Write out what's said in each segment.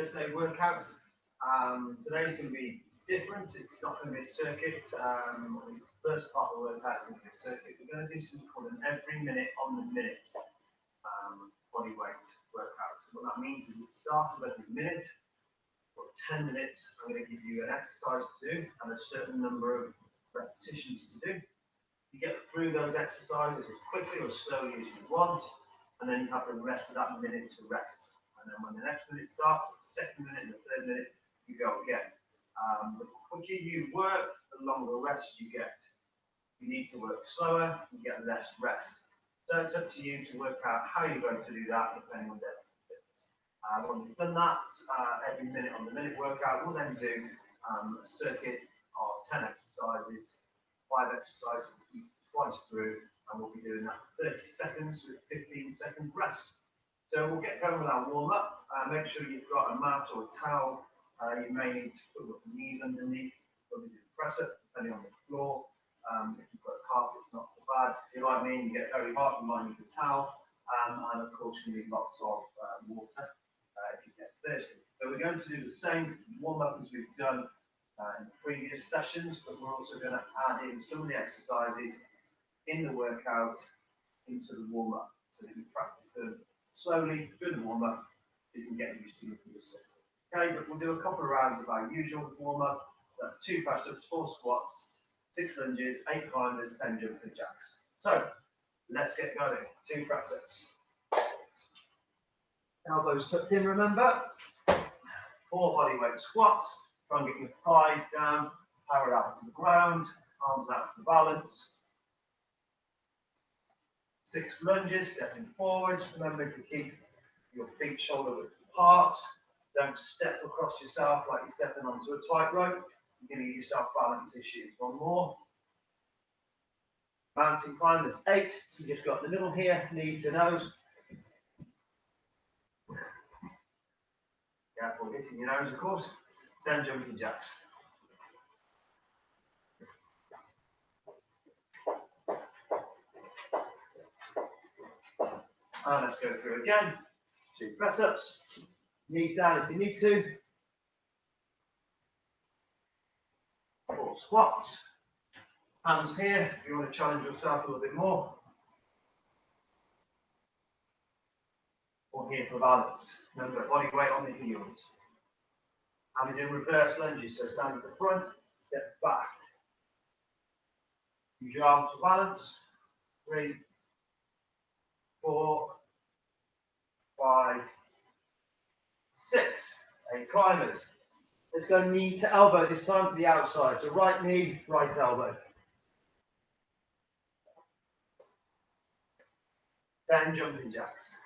Thursday workout. Today's going to be different. It's not going to be a circuit. The first part of the workout is going to be a circuit. We're going to do something called an every minute on the minute body weight workout. So what that means is at the start of every minute, for 10 minutes, I'm going to give you an exercise to do and a certain number of repetitions to do. You get through those exercises as quickly or slowly as you want, and then you have the rest of that minute to rest. And then when the next minute starts, the second minute and the third minute, you go again. The quicker you work, the longer rest you get. You need to work slower, you get less rest. So it's up to you to work out how you're going to do that depending on their fitness. When we've done that, every minute on the minute workout, we'll then do a circuit of 10 exercises, 5 exercises twice through, and we'll be doing that for 30 seconds with 15-second rest. So we'll get going with our warm-up. Make sure you've got a mat or a towel. You may need to put your knees underneath, probably do press-up, depending on the floor. If you've got a carpet, it's not so bad. If you're like me and you get very hot, you might need a towel. And of course, you need lots of water if you get thirsty. So we're going to do the same warm-up as we've done in previous sessions, but we're also going to add in some of the exercises in the workout into the warm-up, so that you practice them slowly through the warm-up, you can get used to it for yourself. Okay, but we'll do a couple of rounds of our usual warm-up. That's 2 press-ups, 4 squats, 6 lunges, 8 climbers, 10 jumping jacks. So let's get going. 2 press-ups. Elbows tucked in, remember. 4 body weight squats. Try and get your thighs down, parallel to the ground, arms out for balance. 6 lunges, stepping forwards. Remember to keep your feet shoulder width apart. Don't step across yourself like you're stepping onto a tightrope. You're going to give yourself balance issues. 1 more. Mountain climbers 8. So you've just got the middle here, knee to nose. Careful hitting your nose, of course. 10 jumping jacks. And let's go through again. 2 press-ups. Knees down if you need to. 4 squats. Hands here if you want to challenge yourself a little bit more. Or here for balance. Remember, body weight on the heels. And we do reverse lunges, so stand at the front, step back. Use your arms for balance. 3, 4, 5, 6. 8 climbers. Let's go knee to elbow, this time to the outside. So right knee, right elbow. 10 jumping jacks.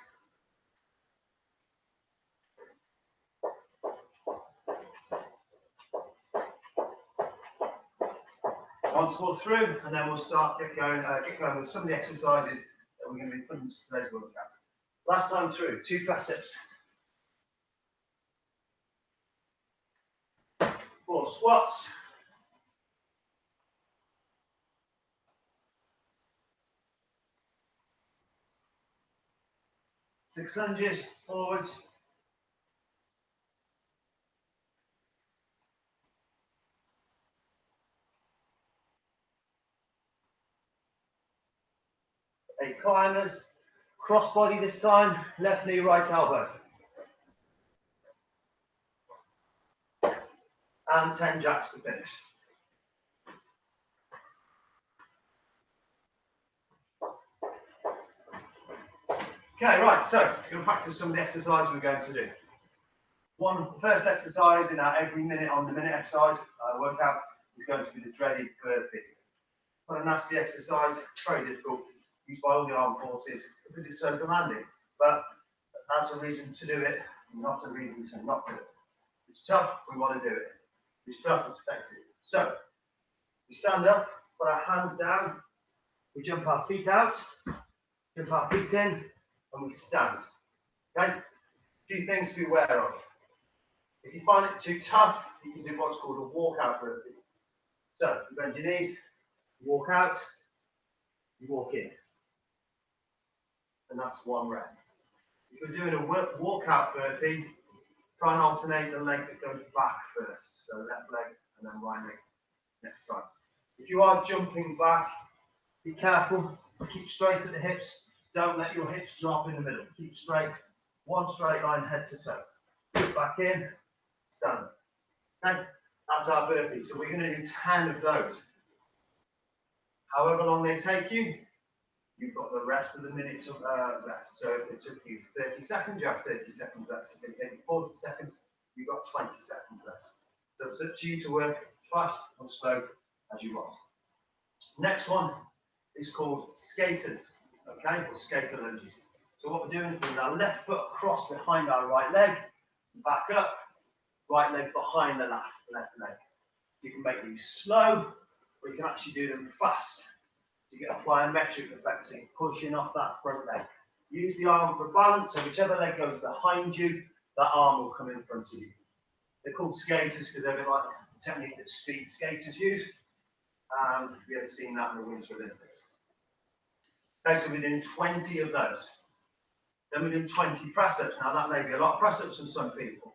Once more through, and then we'll start get going with some of the exercises that we're going to be putting into today's workout. Last time through, 2 press-ups. 4 squats. 6 lunges, forwards. 8 climbers. Cross body this time, left knee, right elbow. And 10 jacks to finish. Okay, right, so we're going to practice some of the exercises we're going to do. The first exercise in our every minute on the minute exercise workout is going to be the dreaded burpee. What a nasty exercise, very difficult, used by all the armed forces because it's so demanding. But that's a reason to do it, not a reason to not do it. It's tough, we want to do it. It's tough, it's effective. So, we stand up, put our hands down, we jump our feet out, jump our feet in, and we stand. Okay? A few things to be aware of. If you find it too tough, you can do what's called a walkout burpee. So, you bend your knees, you walk out, you walk in. And that's 1 rep. If you're doing a walkout burpee, Try and alternate the leg that goes back first. So left leg and then right leg next time. If you are jumping back, be careful. Keep straight at the hips. Don't let your hips drop in the middle. Keep straight. One straight line head to toe. Put back in. Stand up. Okay? That's our burpee. So we're going to do 10 of those. However long they take you, you've got the rest of the minute to rest. So if it took you 30 seconds, you have 30 seconds rest. If it takes you 40 seconds, you've got 20 seconds rest. So it's up to you to work as fast or slow as you want. Next one is called skaters, okay, or skater lunges. So what we're doing is putting our left foot across behind our right leg, back up, right leg behind the left leg. You can make these slow, or you can actually do them fast. So you get a plyometric effect, so you're pushing off that front leg. Use the arm for balance, so whichever leg goes behind you, that arm will come in front of you. They're called skaters because they're like the technique that speed skaters use. Have you ever seen that in the Winter Olympics? Okay, so we're doing 20 of those. Then we're doing 20 press-ups. Now that may be a lot of press-ups for some people.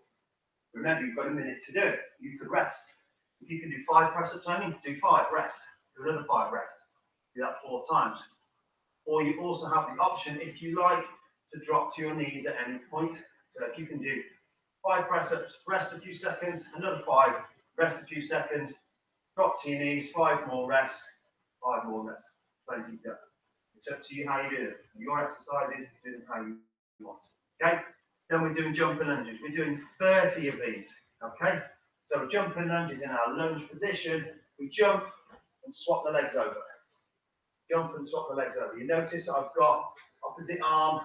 Remember, you've got a minute to do it. You could rest. If you can do 5 press-ups only, do 5, rest. Do another 5, rest. Do that 4 times. Or you also have the option, if you like, to drop to your knees at any point. So if you can do 5 press-ups, rest a few seconds, another 5, rest a few seconds, drop to your knees, 5 more, rest, 5 more, rest, 20 done. It's up to you how you do it. Your exercises, do them how you want. Okay? Then we're doing jumping lunges. We're doing 30 of these. Okay? So we're jumping lunges in our lunge position. We jump and swap the legs over. Jump and swap the legs over. You notice I've got opposite arm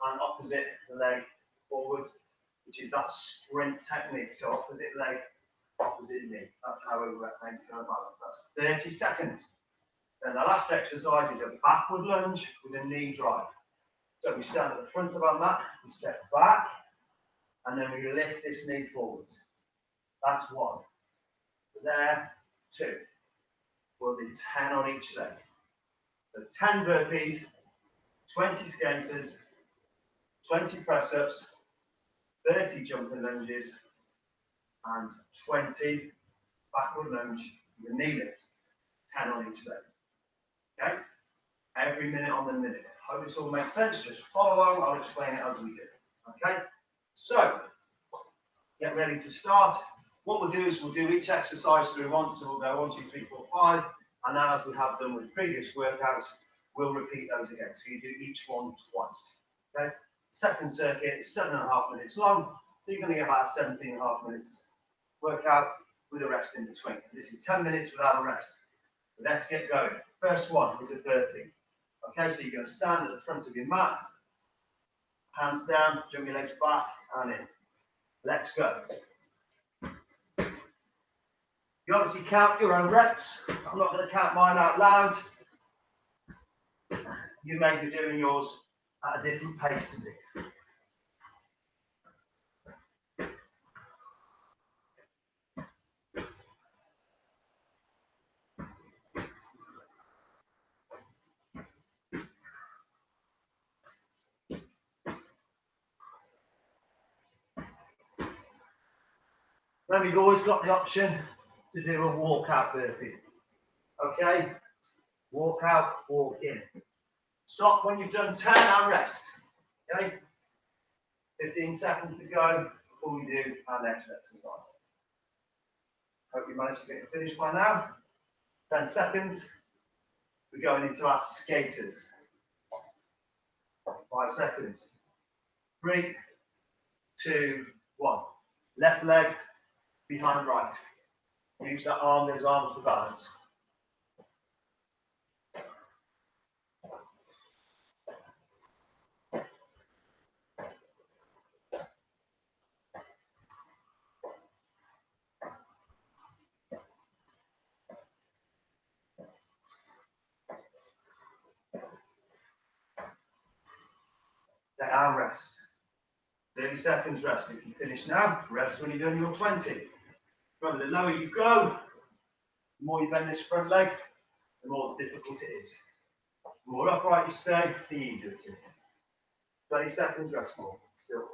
and opposite leg forwards, which is that sprint technique. So opposite leg, opposite knee. That's how we maintain our balance. That's 30 seconds. Then the last exercise is a backward lunge with a knee drive. So we stand at the front of our mat, we step back, and then we lift this knee forwards. That's 1. There, 2. We'll do 10 on each leg. So 10 burpees, 20 skaters, 20 press-ups, 30 jumping lunges, and 20 backward lunge with a knee lift. 10 on each leg. Okay? Every minute on the minute. Hope this all makes sense. Just follow along. I'll explain it as we do. Okay? So, get ready to start. What we'll do is we'll do each exercise through once. So we'll go 1, 2, 3, 4, 5. And then as we have done with previous workouts, we'll repeat those again. So you do each one twice. Okay? Second circuit is 7.5 minutes long. So you're going to get about 17.5 minutes workout with a rest in between. This is 10 minutes without a rest. Let's get going. First one is a burpee. Okay, so you're going to stand at the front of your mat, hands down, jump your legs back and in. Let's go. You obviously count your own reps. I'm not going to count mine out loud. You may be doing yours at a different pace to me. Then you've always got the option to do a walkout burpee. Okay? Walk out, walk in. Stop when you've done 10 and rest. Okay? 15 seconds to go before we do our next exercise. Hope you managed to get finished by now. 10 seconds. We're going into our skaters. 5 seconds. 3, 2, 1. Left leg behind right. Use that arm, those arms for balance. Then our rest. 30 seconds rest. If you finish now, rest when you're doing your 20. Remember, the lower you go, the more you bend this front leg, the more difficult it is. The more upright you stay, the easier it is. 20 seconds rest more. Still.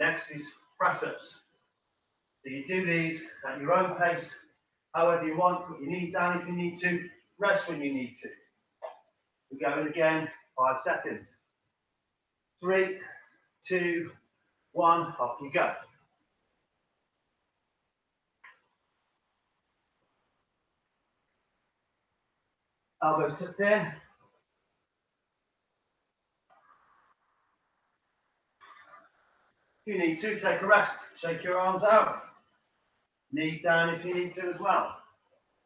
Next is press-ups. So you do these at your own pace, however you want. Put your knees down if you need to. Rest when you need to. We're going again, 5 seconds. 3, 2, 1, off you go. Elbows tucked in. If you need to, take a rest. Shake your arms out. Knees down if you need to as well.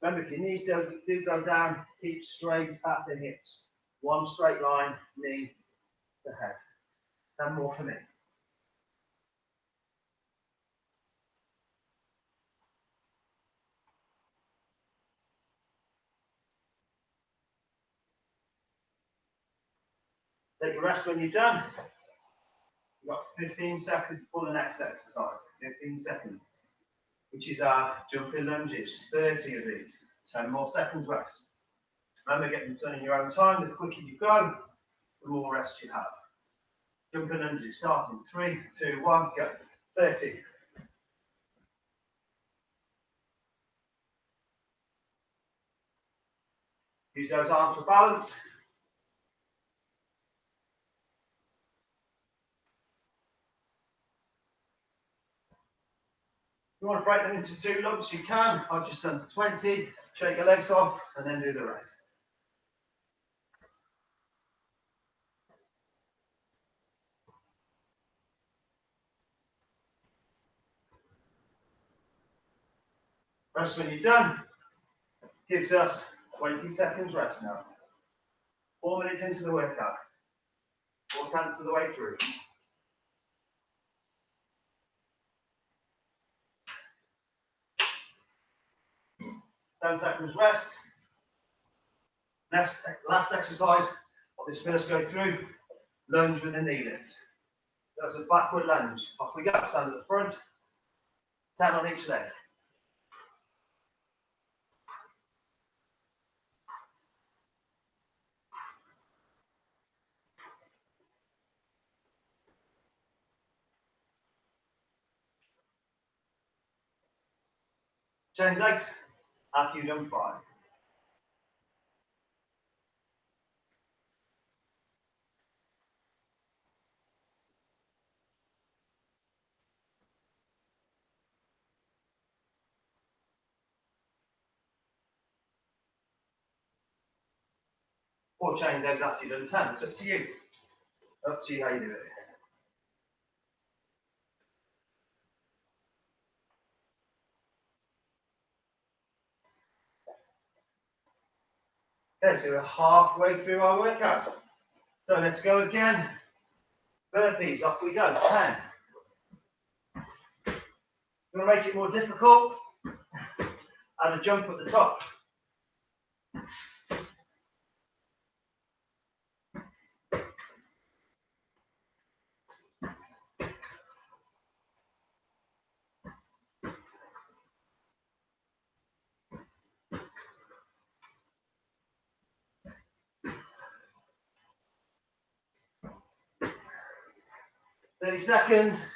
Remember, if your knees do go down, keep straight at the hips. One straight line, knee to head. 10 more for me. Take a rest when you're done. You've got 15 seconds before the next exercise. 15 seconds, which is our jumping lunges. 30 of these. 10 more seconds rest. Remember, get them done in your own time. The quicker you go, the more rest you have. Jumping lunges starting. 3, 2, 1, go. 30. Use those arms for balance. If you want to break them into 2 lumps, you can. I've just done 20. Shake your legs off and then do the rest. Rest when you're done. Gives us 20 seconds rest now. 4 minutes into the workout. 4/10 of the way through. 10 seconds rest. Last exercise of this first go through, lunge with a knee lift. That's a backward lunge. Off we go, stand at the front, 10 on each leg. Change legs after you've done 5. Or change legs after you've done 10. It's up to you. Up to you how you do it. Okay, so we're halfway through our workout. So let's go again. Burpees, off we go. 10. Going to make it more difficult. And a jump at the top. Thirty seconds.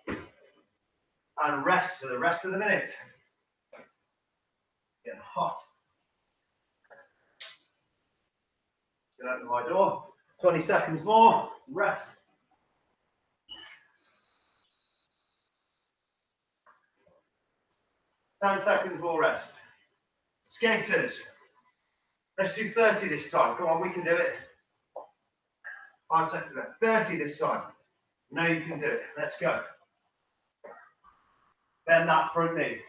And rest for the rest of the minute. Getting hot. Get open my door. 20 seconds more. Rest. 10 seconds more rest. Skaters. Let's do 30 this time. Come on, we can do it. 5 seconds left. 30 this time. No, you can do it. Let's go. Bend that front knee.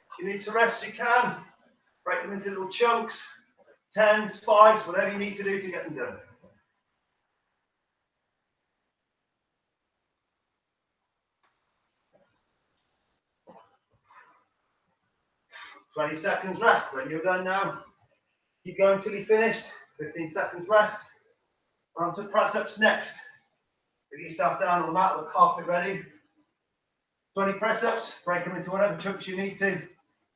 If you need to rest, you can. Break them into little chunks. 10s, 5s, whatever you need to do to get them done. "20 seconds rest." When you're done now, Keep going till you finish. 15 seconds rest. We're on to press-ups next. Get yourself down on the mat or the carpet ready. 20 press-ups. Break them into whatever chunks you need to.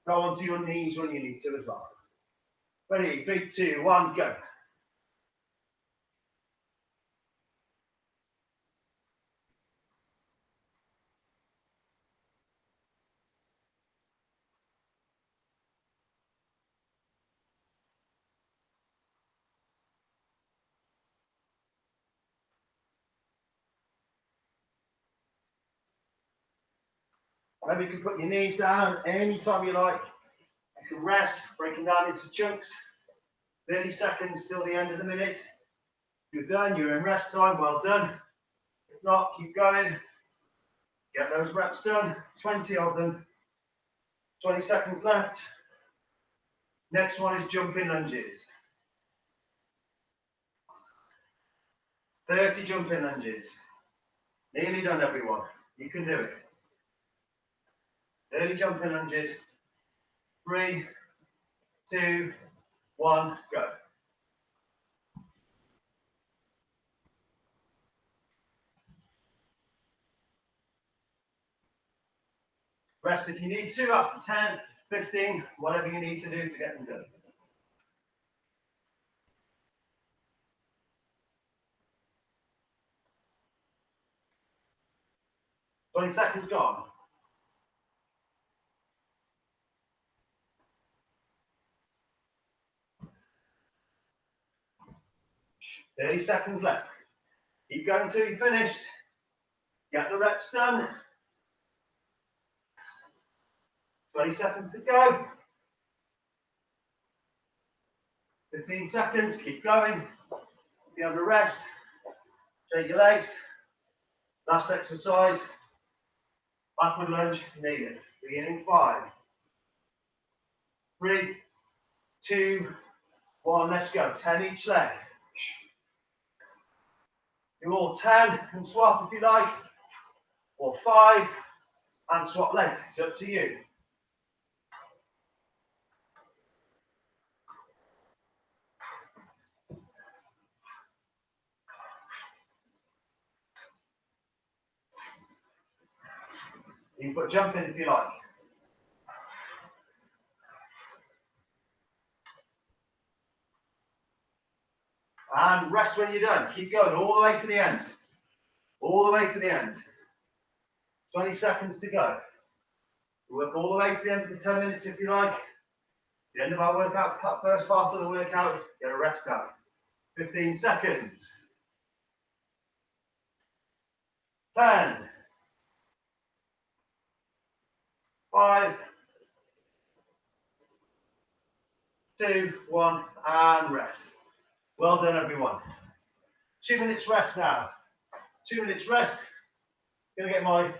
Go onto your knees when you need to as well. Ready? 3, 2, 1, go. Maybe you can put your knees down anytime you like. You can rest, break them down into chunks. 30 seconds till the end of the minute. If you're done, you're in rest time, well done. If not, keep going. Get those reps done, 20 of them. 20 seconds left. Next one is jumping lunges. 30 jumping lunges. Nearly done, everyone. You can do it. 30 jumping lunges. 3, 2, 1, go. Rest if you need to after 10, 15, whatever you need to do to get them done. Twenty seconds gone. Thirty seconds left. Keep going until you're finished. Get the reps done. 20 seconds to go. 15 seconds, keep going. If you have a rest, shake your legs. Last exercise, backward lunge, knee lift. Beginning 5, 3, 2, 1, let's go. 10 each leg. Do all 10 and swap if you like, or 5 and swap legs. It's up to you. You can put jump in if you like. And rest when you're done. Keep going all the way to the end. All the way to the end. 20 seconds to go. Work all the way to the end of the 10 minutes if you like. It's the end of our workout, first part of the workout. Get a rest out. 15 seconds. 10. 5. 2, 1, and rest. Well done, everyone. 2 minutes rest now. 2 minutes rest. Gonna get my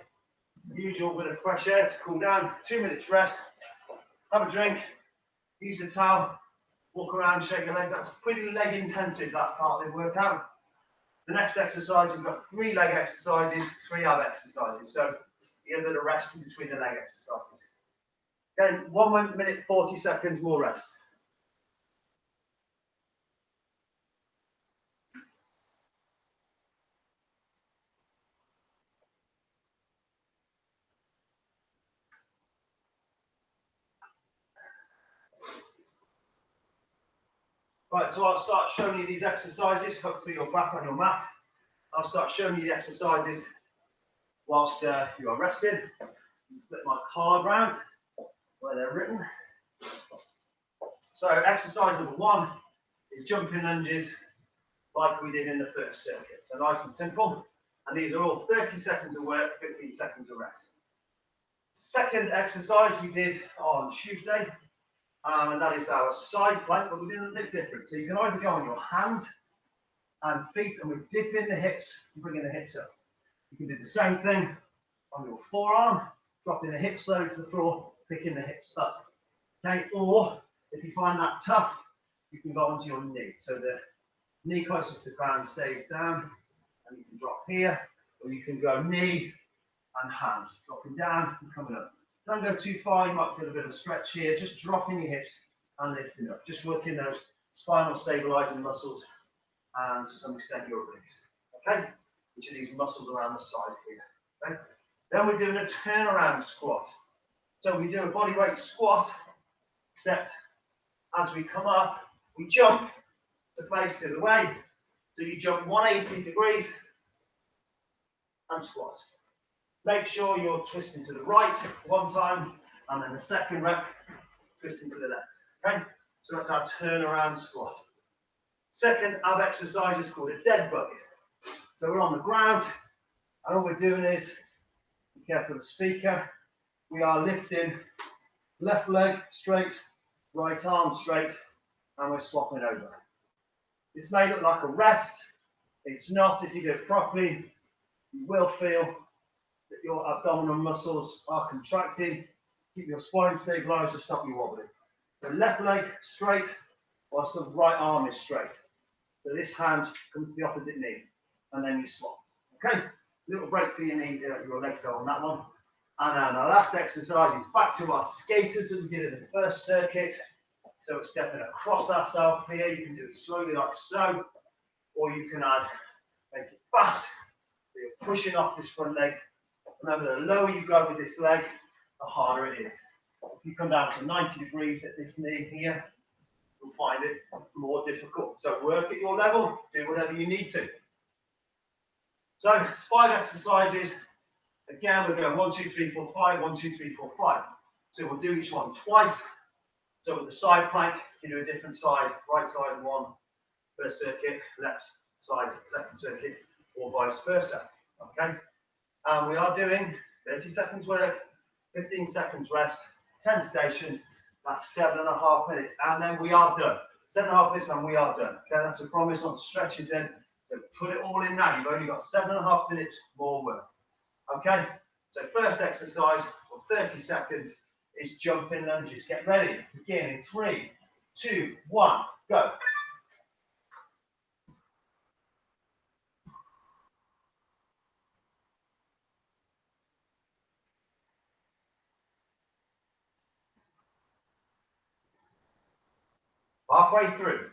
usual bit of fresh air to cool down. 2 minutes rest. Have a drink. Use a towel. Walk around, shake your legs. That's pretty leg intensive, that part of the workout. The next exercise, we've got 3 leg exercises, 3 ab exercises. So you get a bit of rest in between the leg exercises. Okay, 1 minute, 40 seconds more rest. Right, so I'll start showing you these exercises. Hopefully you're back on your mat. I'll start showing you the exercises whilst you are resting. Flip my card round where they're written. So exercise number 1 is jumping lunges like we did in the first circuit. So nice and simple. And these are all 30 seconds of work, 15 seconds of rest. Second exercise we did on Tuesday, and that is our side plank, but we did a bit different. So you can either go on your hand and feet, and we're dipping the hips and bringing the hips up. You can do the same thing on your forearm, dropping the hips low to the floor, picking the hips up. Okay, or if you find that tough, you can go onto your knee. So the knee closest to the ground stays down, and you can drop here, or you can go knee and hand, dropping down and coming up. Don't go too far, you might feel a bit of a stretch here, just dropping your hips and lifting up, just working those spinal stabilizing muscles, and to some extent your ribs. Okay, which are these muscles around the side here. Okay, then we're doing a turnaround squat. So we do a body weight squat, except as we come up, we jump to face the other way. So you jump 180 degrees and squat. Make sure you're twisting to the right one time, and then the second rep, twisting to the left. Okay, so that's our turnaround squat. Second ab exercise is called a dead bug. So we're on the ground, and all we're doing is, be careful of the speaker, we are lifting left leg straight, right arm straight, and we're swapping over. This may look like a rest. It's not. If you do it properly, you will feel that your abdominal muscles are contracting. Keep your spine stabilized to stop you wobbling. So left leg straight, whilst the right arm is straight. So this hand comes to the opposite knee, and then you swap. Okay, little break for your knee, your legs though on that one. And then our last exercise is back to our skaters that we did in the first circuit. So we're stepping across ourselves here. You can do it slowly like so, or you can make it fast. So you're pushing off this front leg. Remember, the lower you go with this leg, the harder it is. If you come down to 90 degrees at this knee here, you'll find it more difficult. So work at your level, do whatever you need to. So it's 5 exercises. Again, we're going 1, 2, 3, 4, 5, 1, 2, 3, 4, 5. So we'll do each one twice. So with the side plank, you do a different side, right side one, first circuit, left side, second circuit, or vice versa. Okay? And we are doing 30 seconds work, 15 seconds rest, 10 stations, that's 7.5 minutes, and then we are done. 7.5 minutes and we are done. Okay, that's a promise on stretches in. So put it all in now. You've only got 7.5 minutes more work. Okay, so first exercise for 30 seconds is jumping lunges. Get ready. Begin in 3, 2, 1, go. Halfway through.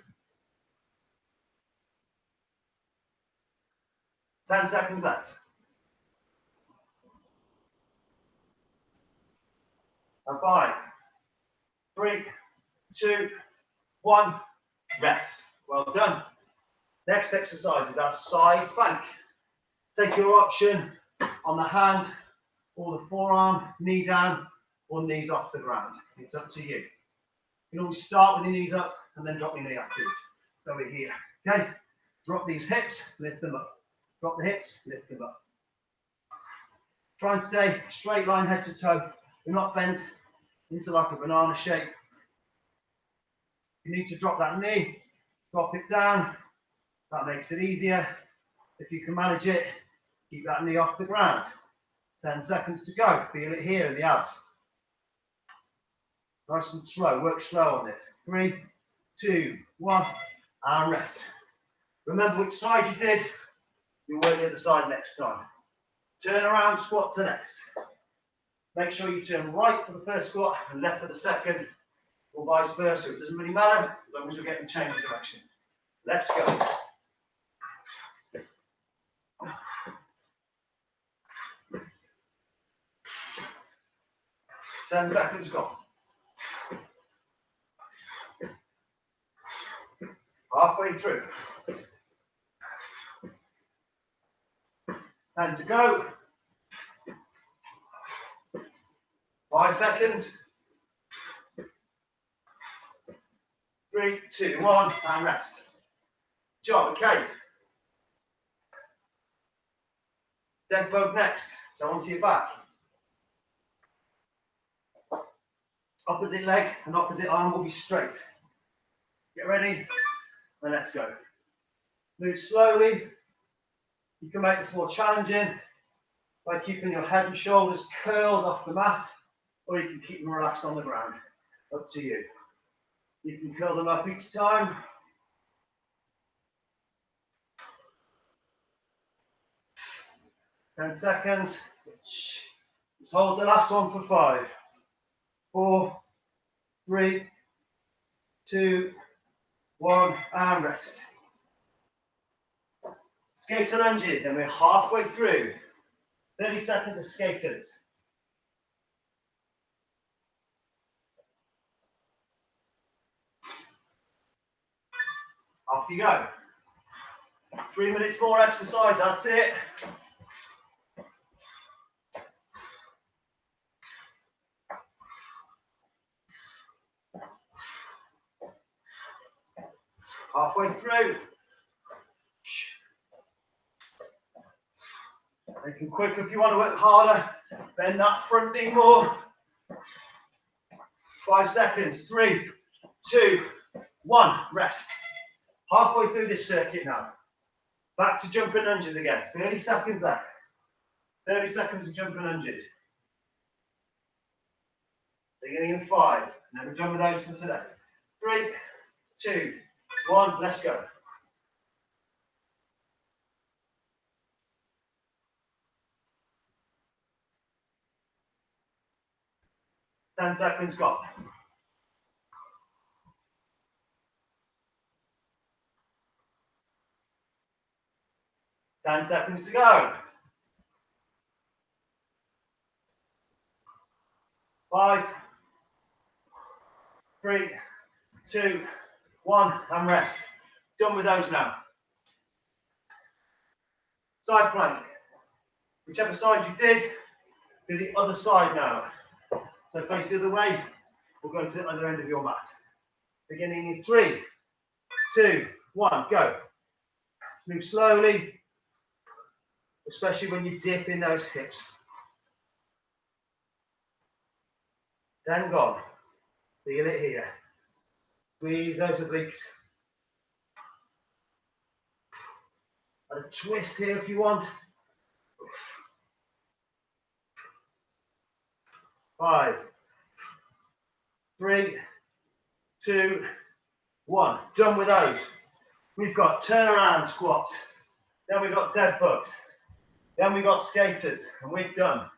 10 seconds left. And 5, 3, 2, 1, rest. Well done. Next exercise is our side plank. Take your option on the hand or the forearm, knee down or knees off the ground. It's up to you. You can always start with your knees up and then drop your knee afterwards. So we're here. Okay? Drop these hips, lift them up. Drop the hips, lift them up. Try and stay straight line head to toe. You're not bent into like a banana shape. You need to drop that knee, drop it down. That makes it easier. If you can manage it, keep that knee off the ground. 10 seconds to go. Feel it here in the abs. Nice and slow. Work slow on this. 3, 2, 1, and rest. Remember which side you did. You'll work the other side next time. Turn around squats are next. Make sure you turn right for the first squat and left for the second, or vice versa. It doesn't really matter as long as you're getting change of direction. Let's go. Ten seconds gone. Halfway through. 10 to go. 5 seconds. 3, 2, 1, and rest. Good job, okay. Dead bug next. So onto your back. Opposite leg and opposite arm will be straight. Get ready, and let's go. Move slowly. You can make this more challenging by keeping your head and shoulders curled off the mat, or you can keep them relaxed on the ground. Up to you. You can curl them up each time. Ten seconds. Let's hold the last one for 5, 4, 3, 2, 1, and rest. Skater lunges, and we're halfway through. 30 seconds of skaters. Off you go. 3 minutes more exercise, that's it. Halfway through. Make them quicker if you want to work harder. Bend that front knee more. 5 seconds. 3, 2, 1. Rest. Halfway through this circuit now. Back to jumping lunges again. 30 seconds left. 30 seconds of jumping lunges. Beginning in 5. And then we're done with those for today. 3, 2, 1. Let's go. Ten seconds gone. Ten seconds to go. 5, 3, 2, 1, and rest. Done with those now. Side plank. Whichever side you did, do the other side now. So face the other way, we'll go to the other end of your mat. Beginning in 3, 2, 1, go. Move slowly, especially when you dip in those hips. 10 gone. Feel it here. Squeeze those obliques. And a twist here if you want. 5, 3, 2, 1. Done with those. We've got turnaround squats. Then we've got dead bugs. Then we've got skaters. And we're done.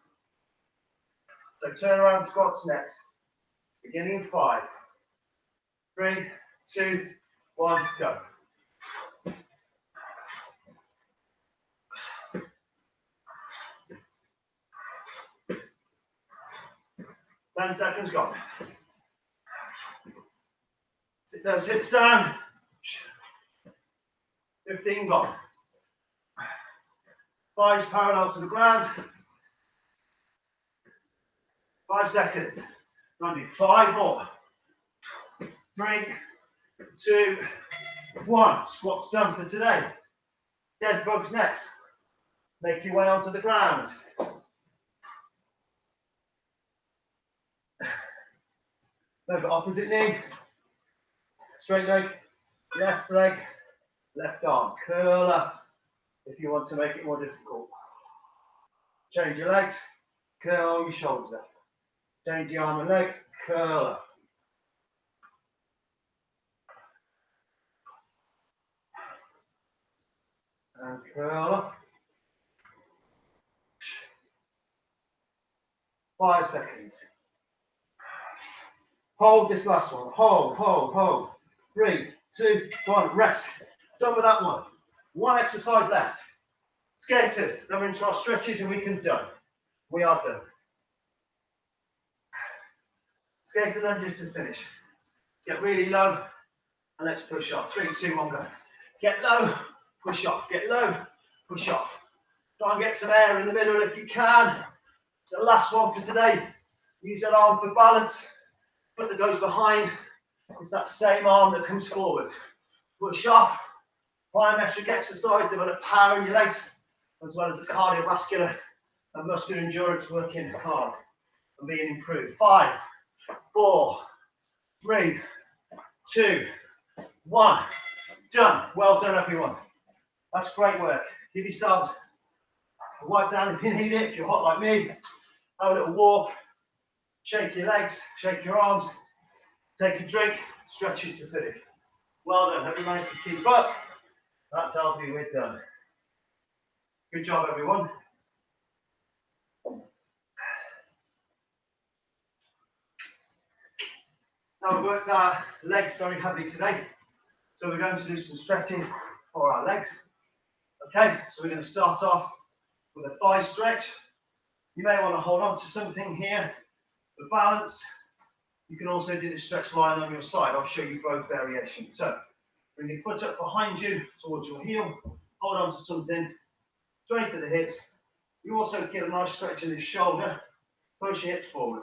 So turnaround squats next. Beginning in 5, 3, 2, 1, go. 10 seconds gone. Sit those hips down. 15 gone. 5 parallel to the ground. 5 seconds. Gonna do 5 more. 3, 2, 1. Squats done for today. Dead bugs next. Make your way onto the ground. Over opposite knee. Straight leg, left arm. Curl up if you want to make it more difficult. Change your legs, curl your shoulders up. Change the arm and leg, curl up. And curl up. 5 seconds. Hold this last one. Hold. 3, 2, 1. Rest. Done with that one. One exercise left. Skaters, then we're into our stretches and we can done. We are done. Skater lunges to finish. Get really low and let's push off. 3, 2, 1, go. Get low, push off. Get low, push off. Try and get some air in the middle if you can. It's the last one for today. Use that arm for balance. Foot that goes behind. It's that same arm that comes forward. Push off. Plyometric exercise, develop power in your legs, as well as the cardiovascular and muscular endurance working hard and being improved. 5, 4, 3, 2, 1. Done. Well done, everyone. That's great work. Give yourselves a wipe down if you need it. If you're hot like me, have a little walk. Shake your legs, shake your arms, take a drink, stretch it to finish. Well done. Hope you managed to keep up. That tells me we're done. Good job, everyone. Now we've worked our legs very heavily today. So we're going to do some stretching for our legs. Okay, so we're going to start off with a thigh stretch. You may want to hold on to something here for balance. You can also do the stretch lying on your side. I'll show you both variations. So bring your foot up behind you towards your heel. Hold on to something straight to the hips. You also get a nice stretch in the shoulder. Push your hips forward.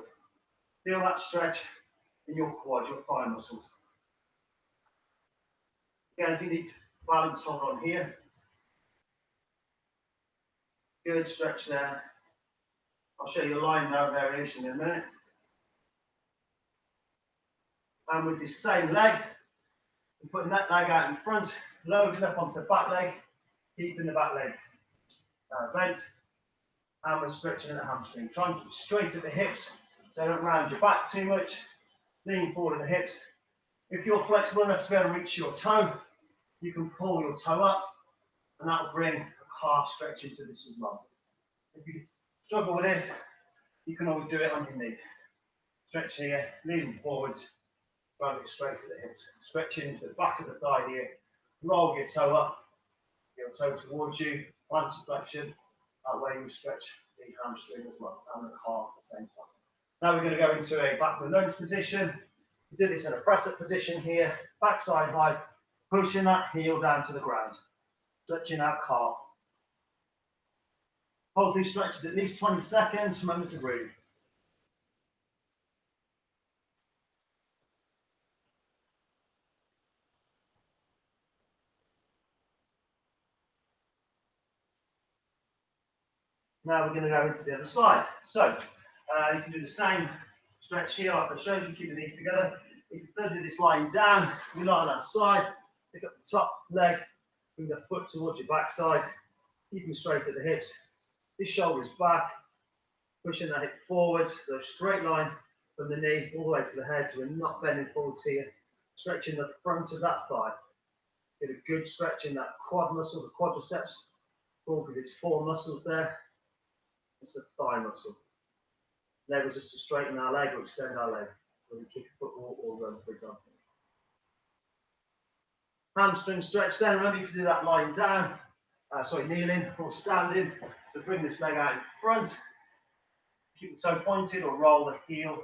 Feel that stretch in your quad, your thigh muscles. Again, if you need balance, hold on here. Good stretch there. I'll show you a lying down variation in a minute. And with this same leg, we're putting that leg out in front, loading up onto the back leg, keeping the back leg bent, and we're stretching the hamstring. Try and keep straight at the hips, so don't round your back too much. Lean forward at the hips. If you're flexible enough to be able to reach your toe, you can pull your toe up, and that will bring a calf stretch into this as well. If you struggle with this, you can always do it on your knee. Stretch here, leaning forwards, round it straight to the hips. Stretch into the back of the thigh here. Roll your toe up, your toe towards you, plantar flexion. That way you stretch the hamstring as well, and the calf at the same time. Now we're going to go into a backward lunge position. We do this in a press-up position here, backside high, pushing that heel down to the ground, stretching out calf. Hold these stretches at least 20 seconds, moment to breathe. Now we're going to go into the other side. So you can do the same stretch here like I showed you, keep the knees together. You can further do this lying down, you lie on that side, pick up the top leg, bring the foot towards your backside, keeping straight at the hips. This shoulder is back, pushing the hip forwards, go straight line from the knee all the way to the head, so we're not bending forwards here. Stretching the front of that thigh. Get a good stretch in that quad muscle, the quadriceps, because it's 4 muscles there. It's the thigh muscle. Never just to straighten our leg or extend our leg when we kick a football or run, for example. Hamstring stretch then. Remember, you can do that lying down, kneeling or standing. So bring this leg out in front. Keep the toe pointed or roll the heel.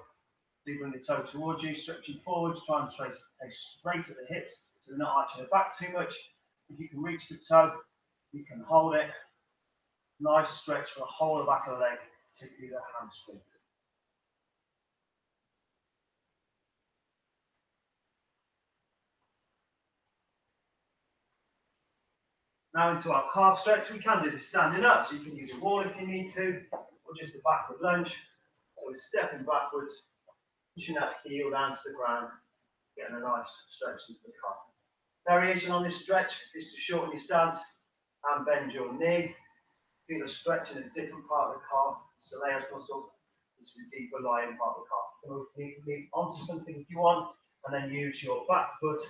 Do bring the toe towards you, stretching forwards. Try and stay straight at the hips. So you're not arching the back too much. If you can reach the toe, you can hold it. Nice stretch for the whole of the back of the leg, particularly the hamstring. Now into our calf stretch. We can do this standing up, so you can use a wall if you need to, or just a backward lunge. So we're stepping backwards, pushing that heel down to the ground, getting a nice stretch into the calf. Variation on this stretch is to shorten your stance and bend your knee. Feel a stretch in a different part of the calf, soleus muscle, which is the deeper lying part of the calf. You can always lean onto something if you want, and then use your back foot,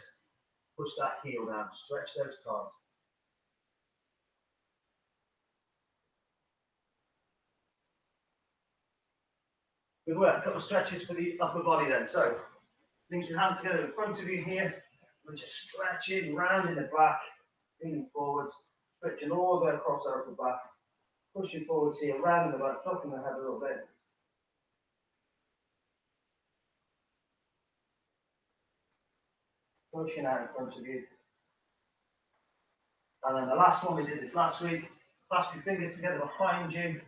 push that heel down, stretch those calves. Good work. A couple of stretches for the upper body then. So, link your hands together in front of you here. We're just stretching round in the back, leaning forwards, stretching all the way across our upper back, pushing forwards here, round in the back, dropping the head a little bit. Pushing out in front of you. And then the last one, we did this last week. Clasp your fingers together behind you.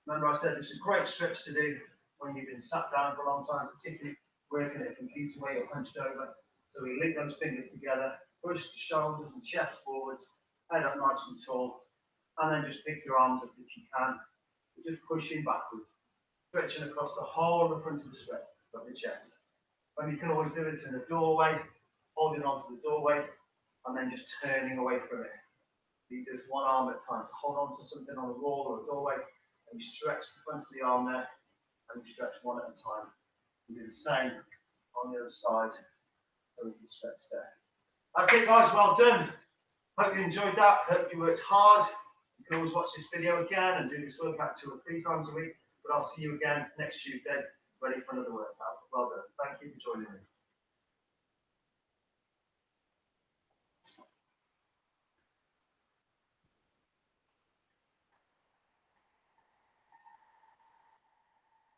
Remember, I said this is a great stretch to do when you've been sat down for a long time, particularly working at a computer where you're hunched over. So we link those fingers together, push the shoulders and chest forwards, head up nice and tall, and then just pick your arms up if you can. Just pushing backwards, stretching across the whole of the front of the chest. And you can always do this in a doorway, holding onto the doorway, and then just turning away from it. You do this one arm at a time. So hold on to something on a wall or a doorway, and you stretch the front of the arm there, and you stretch one at a time. You do the same on the other side, so we can stretch there. That's it, guys. Well done. Hope you enjoyed that. Hope you worked hard. You can always watch this video again and do this workout 2 or 3 times a week. But I'll see you again next Tuesday, ready for another workout. Well done. Thank you for joining me.